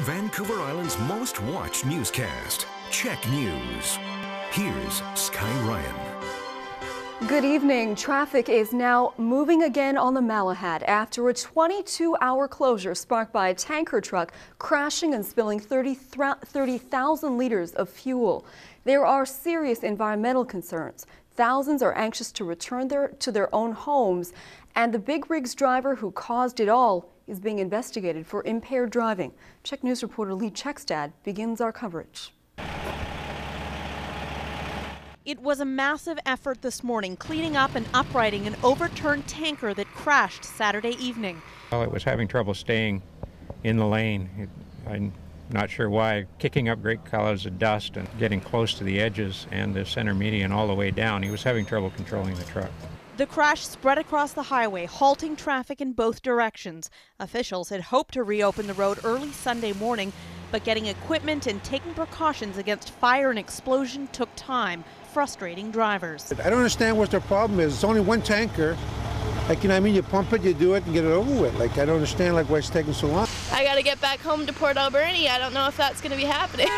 Vancouver Island's most watched newscast, Check News. Here's Sky Ryan. Good evening. Traffic is now moving again on the Malahat after a 22-hour closure sparked by a tanker truck crashing and spilling 30,000 liters of fuel. There are serious environmental concerns. Thousands are anxious to return to their own homes, and the big rigs driver who caused it all is being investigated for impaired driving. Check News reporter Lee Checkstad begins our coverage. It was a massive effort this morning cleaning up and uprighting an overturned tanker that crashed Saturday evening. Well, it was having trouble staying in the lane. I'm not sure why. Kicking up great clouds of dust and getting close to the edges and the center median all the way down. He was having trouble controlling the truck. The crash spread across the highway, halting traffic in both directions. Officials had hoped to reopen the road early Sunday morning, but getting equipment and taking precautions against fire and explosion took time, frustrating drivers. I don't understand what their problem is. It's only one tanker. Like, you pump it, you do it, and get it over with. Like, I don't understand why it's taking so long. I got to get back home to Port Alberni. I don't know if that's going to be happening.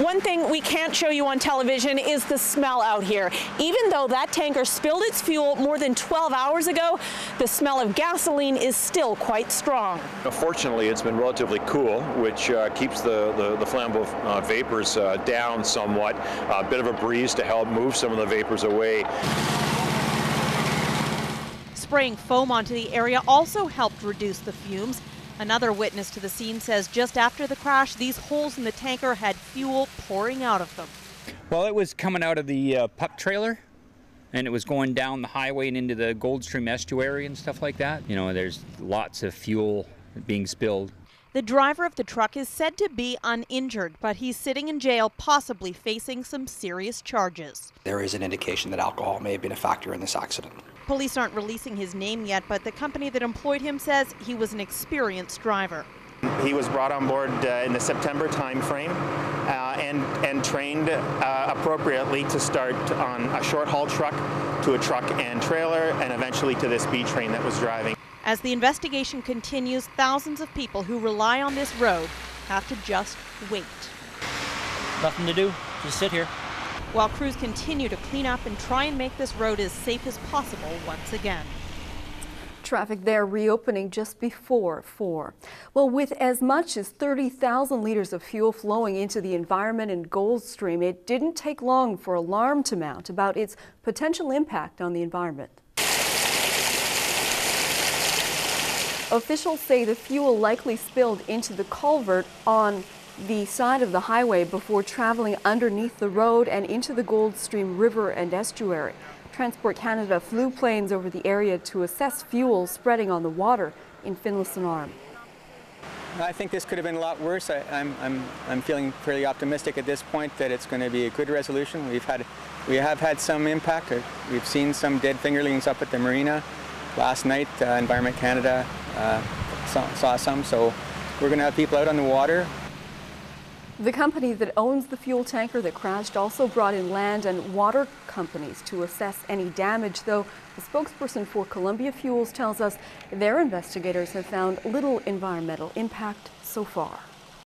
One thing we can't show you on television is the smell out here. Even though that tanker spilled its fuel more than 12 hours ago, the smell of gasoline is still quite strong. Fortunately, it's been relatively cool, which keeps the flammable vapors down somewhat. A bit of a breeze to help move some of the vapors away. Spraying foam onto the area also helped reduce the fumes. Another witness to the scene says just after the crash, these holes in the tanker had fuel pouring out of them. Well, it was coming out of the pup trailer, and it was going down the highway and into the Goldstream estuary and stuff like that. You know, there's lots of fuel being spilled. The driver of the truck is said to be uninjured, but he's sitting in jail, possibly facing some serious charges. There is an indication that alcohol may have been a factor in this accident. Police aren't releasing his name yet, but the company that employed him says he was an experienced driver. He was brought on board in the September timeframe and trained appropriately to start on a short-haul truck, to a truck and trailer, and eventually to this B train that was driving. As the investigation continues, thousands of people who rely on this road have to just wait. Nothing to do, just sit here. While crews continue to clean up and try and make this road as safe as possible once again. Traffic there reopening just before 4. Well, with as much as 30,000 liters of fuel flowing into the environment in Goldstream, it didn't take long for alarm to mount about its potential impact on the environment. Officials say the fuel likely spilled into the culvert on the side of the highway before traveling underneath the road and into the Goldstream River and estuary. Transport Canada flew planes over the area to assess fuel spreading on the water in Finlayson Arm. I think this could have been a lot worse. I'm feeling fairly optimistic at this point that it's going to be a good resolution. We have had some impact. We've seen some dead fingerlings up at the marina. Last night, Environment Canada saw some, so we're going to have people out on the water. The company that owns the fuel tanker that crashed also brought in land and water companies to assess any damage, though the spokesperson for Columbia Fuels tells us their investigators have found little environmental impact so far.